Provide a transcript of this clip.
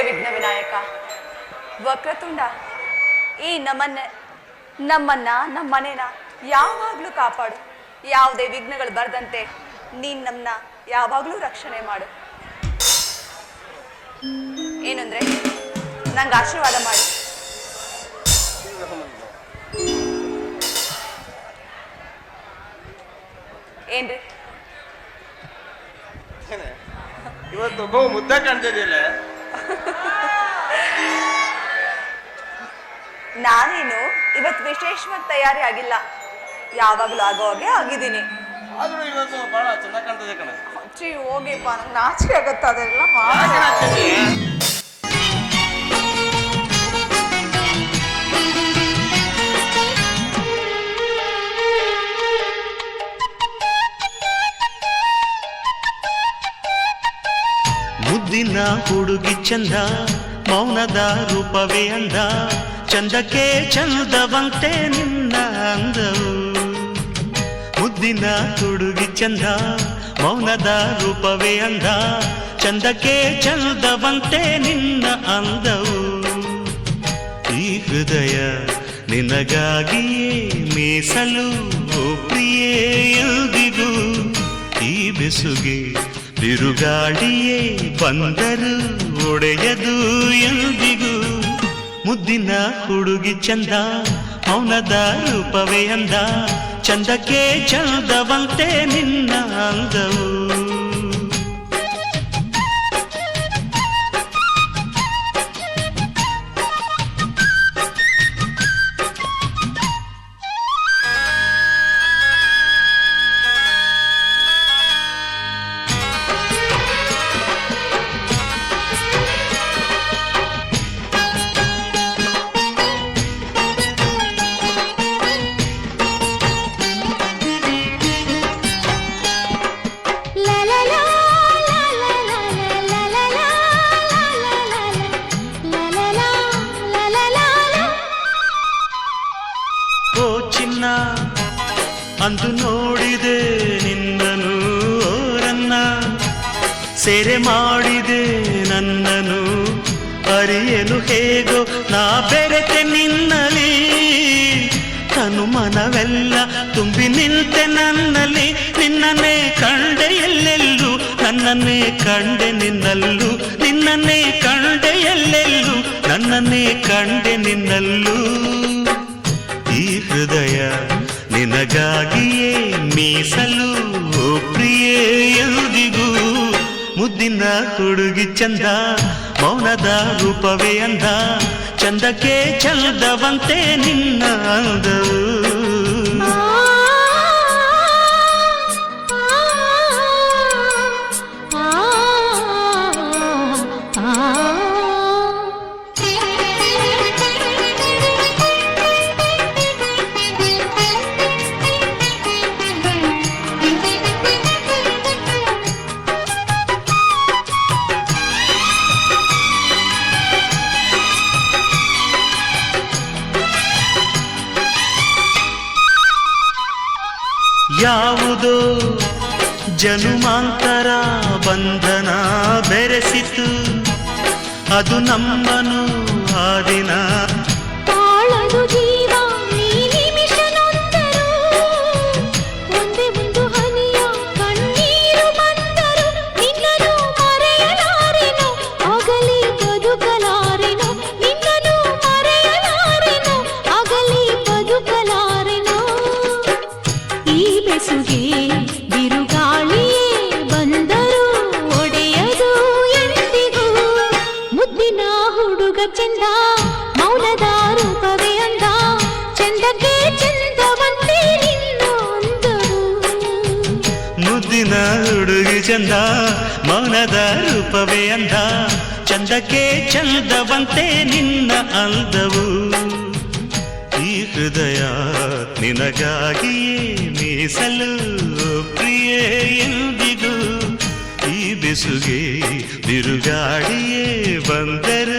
ವಿಘ್ನ ವಿನಾಯಕ ವಕ್ರತುಂಡ, ಈ ನಮ್ಮನೇನ ಯಾವಾಗಲೂ ಕಾಪಾಡು. ಯಾವುದೇ ವಿಘ್ನಗಳು ಬರದಂತೆ ನೀನು ನಮ್ಮನ್ನ ಯಾವಾಗಲೂ ರಕ್ಷಣೆ ಮಾಡು. ಏನಂದ್ರೆ ನಂಗೆ ಆಶೀರ್ವಾದ ಮಾಡಿ. ಏನ್ರಿ ಇವತ್ತು ಬಹು ಮುದ್ದ ಕಾಣ್ತಿದೆಯಲ್ಲ. ನಾನೇನು ಇವತ್ತು ವಿಶೇಷವಾಗಿ ತಯಾರಿ ಆಗಿಲ್ಲ, ಯಾವಾಗಲೂ ಆಗೋ ಹಾಗೆ ಆಗಿದ್ದೀನಿ. ಆದ್ರೂ ಇವತ್ತು ಬಹಳ ಚೆನ್ನಾಗಿ ಕಾಣ್ತದೆ ಕಣ. ಹೋಗಿಪ್ಪ, ನಂಗೆ ನಾಚಿಕೆ ಆಗತ್ತ ಅದೆಲ್ಲ ಮಾಡಿ. ಮುದ್ದಿನ ಹುಡುಗಿ ಚಂದ, ಮೌನದ ರೂಪವೇ ಅಂದ, ಚಂದಕ್ಕೆ ಚಂದವಂತೆ ನಿನ್ನ ಅಂದವು. ಮುದ್ದಿನ ಹುಡುಗಿ ಚಂದ, ಮೌನದ ರೂಪವೇ ಅಂದ, ಚಂದಕ್ಕೆ ಚಂದವಂತೆ ನಿನ್ನ ಅಂದವು. ಈ ಹೃದಯ ನಿನಗಾಗಿಯೇ ಮೀಸಲು ಪ್ರಿಯೇ ಎಂದಿಗೂ. ಈ ಬೆಸುಗೆ ಬಿರುಗಾಳಿಯೇ ಬಂದರು ಒಡೆಯದು ಎಂದಿಗೂ. ಮುದ್ದಿನ ಹುಡುಗಿ ಚಂದ, ಮೌನದ ರೂಪವೇ ಅಂದ, ಚಂದಕ್ಕೆ ಚಂದವಂತೆ ನಿನ್ನ ಅಂದವು. ಅಂದು ನೋಡಿದೆ ನಿನ್ನನು ಓರನ್ನ, ಸೆರೆ ಮಾಡಿದೆ ನನ್ನನು ಅರಿಯಲು ಹೇಗೋ ನಾ ಬೆರೆತೆ ನಿನ್ನಲಿ. ತನು ಮನವೆಲ್ಲ ತುಂಬಿ ನಿಂತೆ ನನ್ನಲ್ಲಿ, ನಿನ್ನನ್ನೇ ಕಂಡೆ ಎಲ್ಲೆಲ್ಲೂ, ನನ್ನನ್ನೇ ಕಂಡೆ ನಿನ್ನಲ್ಲೂ, ನಿನ್ನನ್ನೇ ಕಂಡೆ ಎಲ್ಲೆಲ್ಲೂ, ನನ್ನನ್ನೇ ಕಂಡೆ ನಿನ್ನಲ್ಲೂ. ಈ ಹೃದಯ ನಿನಗಾಗಿಯೇ ಮೀಸಲು ಪ್ರಿಯೇ ಎಂದಿಗೂ. ಮುದ್ದಿನ ಹುಡುಗಿ ಚಂದ, ಮೌನದ ರೂಪವೇ ಅಂದ, ಚಂದಕ್ಕೆ ಚಂದವಂತೆ ನಿನ್ನ ಅಂದವು. ಯಾವುದೋ ಜನುಮಾಂತರ ಬಂಧನ ಬೆರೆಸಿತು, ಅದು ನಮ್ಮನು ಆ ದಿನ. ತಾಳದು ಜೀವ ನೀ ನಿಮಿಷ ನೊಂದರು, ಒಂದೇ ಒಂದು ಹನಿಯ ಕಣ್ಣೀರು ಬಂದರು, ನಿನ್ನನು ಮರೆಯಲಾರೆನು ಆಗಲಿ ಬದುಕಲಾರೆನು, ನಿನ್ನನು ಮರೆಯಲಾರೆನು ಆಗಲಿ ಬದುಕಲಾರೆನು. ಈ ಬೆಸುಗೆ ಬಿರುಗಾಳಿಯೇ ಬಂದರು ಒಡೆಯದು ಎಂದಿಗೂ. ಮುದ್ದಿನ ಹುಡುಗ ಚಂದ, ಮೌನದ ರೂಪವೇ ಅಂದ, ಚಂದಕ್ಕೆ ಚಂದವಂತೆ ನಿನ್ನ ಅಂದವು. ಮುದ್ದಿನ ಹುಡುಗಿ ಚಂದ, ಮೌನದ ರೂಪವೇ ಅಂದ, ಚಂದಕ್ಕೆ ಚಂದವಂತೆ ನಿನ್ನ ಅಂದವು. ಈ ಹೃದಯ ನಿನಗಾಗಿಯೇ ಮೀಸಲು ಪ್ರಿಯೇ ಎಂದಿಗೂ. ಈ ಬೆಸುಗೆ ಬಿರುಗಾಳಿಯೇ ಬಂದರು